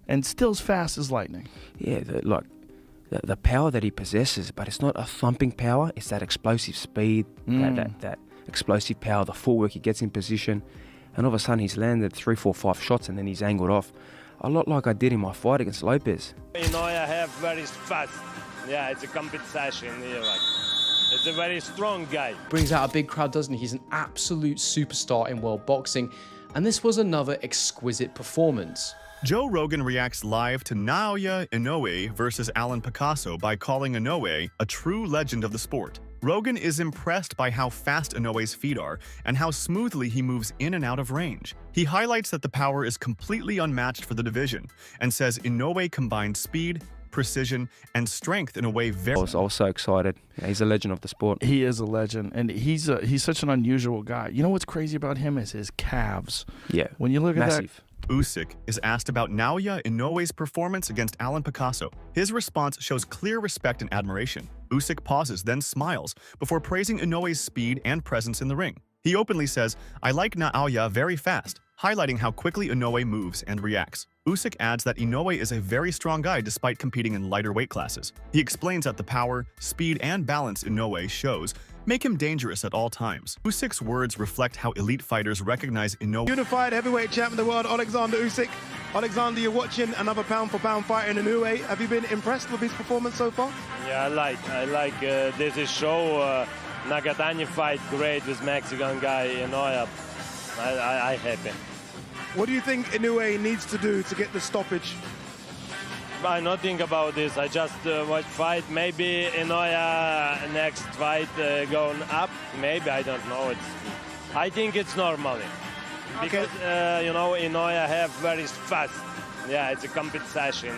and still as fast as lightning. Yeah, the power that he possesses, but it's not a thumping power. It's that explosive speed, that explosive power, the footwork he gets in position, and all of a sudden he's landed 3, 4, 5 shots and then he's angled off. A lot like I did in my fight against Lopez. Inoue have very fast. Yeah, it's a competition. It's a very strong guy. Brings out a big crowd, doesn't he? He's an absolute superstar in world boxing, and this was another exquisite performance. Joe Rogan reacts live to Naoya Inoue versus Alan Picasso by calling Inoue a true legend of the sport. Rogan is impressed by how fast Inoue's feet are and how smoothly he moves in and out of range. He highlights that the power is completely unmatched for the division and says Inoue combines speed, precision, and strength in a way very... I was so excited. Yeah, he's a legend of the sport. He is a legend, and he's such an unusual guy. You know what's crazy about him is his calves. Yeah, when you look massive. At that... Usyk is asked about Naoya Inoue's performance against Alan Picasso. His response shows clear respect and admiration. Usyk pauses, then smiles, before praising Inoue's speed and presence in the ring. He openly says, "I like Naoya very fast," highlighting how quickly Inoue moves and reacts. Usyk adds that Inoue is a very strong guy despite competing in lighter weight classes. He explains that the power, speed, and balance Inoue shows make him dangerous at all times. Usyk's words reflect how elite fighters recognize Inoue. Unified heavyweight champ of the world, Alexander Usyk. Alexander, you're watching another pound-for-pound fighter in Inoue. Have you been impressed with his performance so far? Yeah, I like this is show Nagatani fight great with Mexican guy Inoue. I happy. What do you think Inoue needs to do to get the stoppage? I not think about this. I just watch fight. Maybe Inoue next fight going up. Maybe, I don't know. I think it's normal. Because Inoue have very fast. Yeah, it's a competition.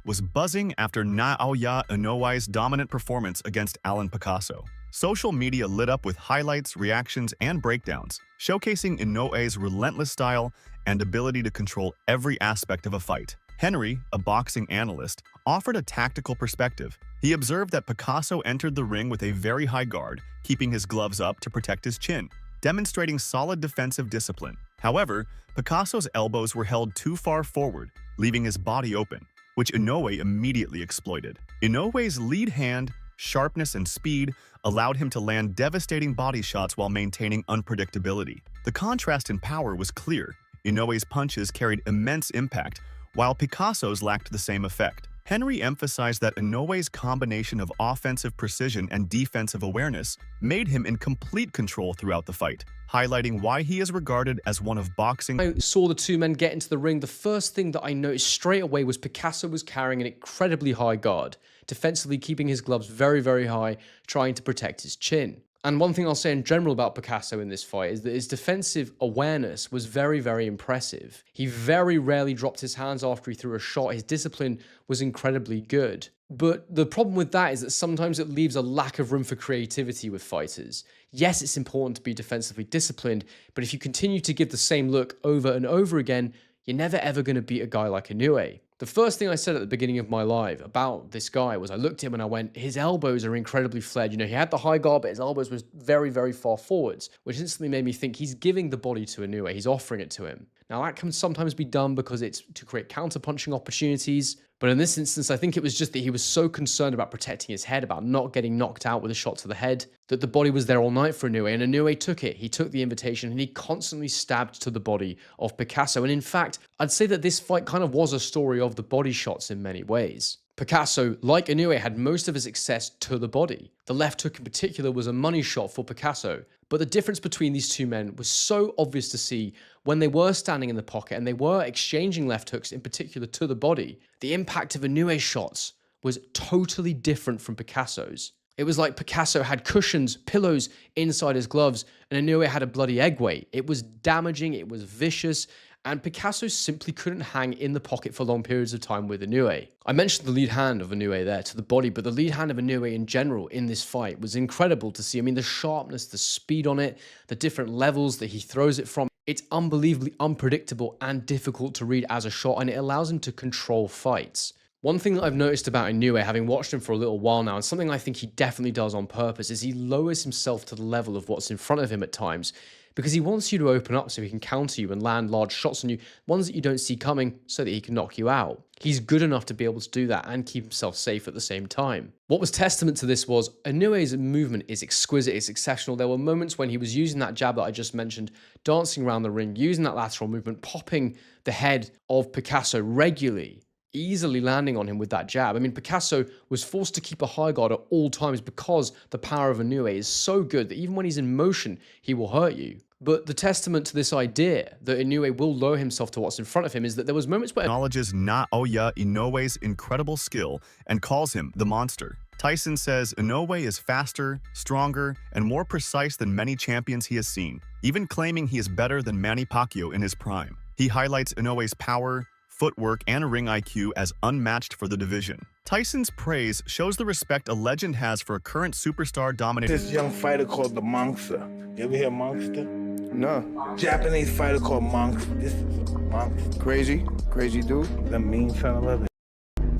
Was buzzing after Naoya Inoue's dominant performance against Alan Picasso. Social media lit up with highlights, reactions, and breakdowns, showcasing Inoue's relentless style and ability to control every aspect of a fight. Henry, a boxing analyst, offered a tactical perspective. He observed that Picasso entered the ring with a very high guard, keeping his gloves up to protect his chin, demonstrating solid defensive discipline. However, Picasso's elbows were held too far forward, leaving his body open, which Inoue immediately exploited. Inoue's lead hand, sharpness, and speed allowed him to land devastating body shots while maintaining unpredictability. The contrast in power was clear. Inoue's punches carried immense impact, while Picasso's lacked the same effect. Henry emphasized that Inoue's combination of offensive precision and defensive awareness made him in complete control throughout the fight, highlighting why he is regarded as one of boxing. I saw the two men get into the ring. The first thing that I noticed straight away was Picasso was carrying an incredibly high guard, defensively keeping his gloves very, very high, trying to protect his chin. And one thing I'll say in general about Picasso in this fight is that his defensive awareness was very, very impressive. He very rarely dropped his hands after he threw a shot. His discipline was incredibly good. But the problem with that is that sometimes it leaves a lack of room for creativity with fighters. Yes, it's important to be defensively disciplined, but if you continue to give the same look over and over again, you're never ever going to beat a guy like Inoue. The first thing I said at the beginning of my live about this guy was I looked at him and I went, his elbows are incredibly flared. You know, he had the high guard, but his elbows was very, very far forwards, which instantly made me think he's giving the body to Inoue. He's offering it to him. Now, that can sometimes be done because it's to create counter-punching opportunities. But in this instance, I think it was just that he was so concerned about protecting his head, about not getting knocked out with a shot to the head, that the body was there all night for Inoue, and Inoue took it. He took the invitation, and he constantly stabbed to the body of Picasso. And in fact, I'd say that this fight kind of was a story of the body shots in many ways. Picasso, like Inoue, had most of his success to the body. The left hook in particular was a money shot for Picasso. But the difference between these two men was so obvious to see when they were standing in the pocket and they were exchanging left hooks, in particular to the body. The impact of Inoue's shots was totally different from Picasso's. It was like Picasso had cushions, pillows inside his gloves, and Inoue had a bloody egg weight. It was damaging, it was vicious, and Picasso simply couldn't hang in the pocket for long periods of time with Inoue. I mentioned the lead hand of Inoue there to the body, but the lead hand of Inoue in general in this fight was incredible to see. I mean, the sharpness, the speed on it, the different levels that he throws it from. It's unbelievably unpredictable and difficult to read as a shot, and it allows him to control fights. One thing that I've noticed about Inoue, having watched him for a little while now, and something I think he definitely does on purpose, is he lowers himself to the level of what's in front of him at times, because he wants you to open up so he can counter you and land large shots on you, ones that you don't see coming, so that he can knock you out. He's good enough to be able to do that and keep himself safe at the same time. What was testament to this was Inoue's movement is exquisite, it's exceptional. There were moments when he was using that jab that I just mentioned, dancing around the ring, using that lateral movement, popping the head of Picasso regularly, easily landing on him with that jab. I mean, Picasso was forced to keep a high guard at all times because the power of Inoue is so good that even when he's in motion, he will hurt you. But the testament to this idea that Inoue will lower himself to what's in front of him is that there was moments where Acknowledges Naoya Inoue's incredible skill and calls him the monster. Tyson says Inoue is faster, stronger, and more precise than many champions he has seen, even claiming he is better than Manny Pacquiao in his prime. He highlights Inoue's power, footwork, and ring IQ as unmatched for the division. Tyson's praise shows the respect a legend has for a current superstar dominating. This young fighter called the Monster. You ever hear Monster? No. Japanese fighter called Monster. This is a Monster. Crazy dude. That mean son of a.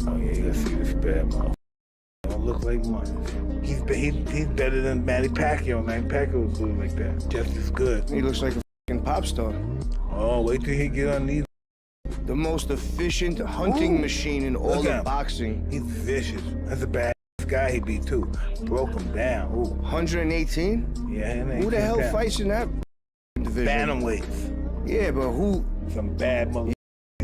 Oh yeah, you gotta see this bad motherfucker. Don't look like much. He's better than Manny Pacquiao. Manny Pacquiao was good like that. Just as good. He looks like a fucking pop star. Oh, wait till he get on these. The most efficient hunting machine in all of boxing. He's vicious. That's a bad guy he beat too. Broke him down. Ooh. 118? Yeah, who the hell fights in that division? Bantamweights. Yeah, but who? Some bad motherfuckers.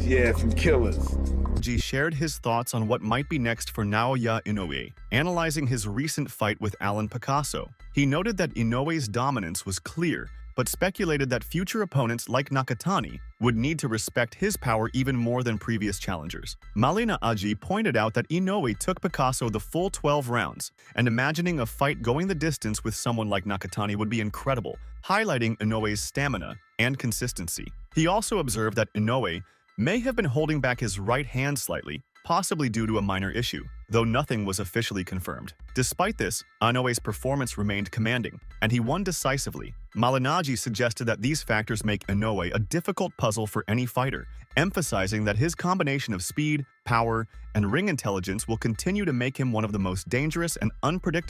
Yeah, some killers. G shared his thoughts on what might be next for Naoya Inoue, analyzing his recent fight with Alan Picasso. He noted that Inoue's dominance was clear, but speculated that future opponents like Nakatani would need to respect his power even more than previous challengers. Malina Aji pointed out that Inoue took Picasso the full 12 rounds, and imagining a fight going the distance with someone like Nakatani would be incredible, highlighting Inoue's stamina and consistency. He also observed that Inoue may have been holding back his right hand slightly, possibly due to a minor issue, though nothing was officially confirmed. Despite this, Inoue's performance remained commanding, and he won decisively. Malinaji suggested that these factors make Inoue a difficult puzzle for any fighter, emphasizing that his combination of speed, power, and ring intelligence will continue to make him one of the most dangerous and unpredictable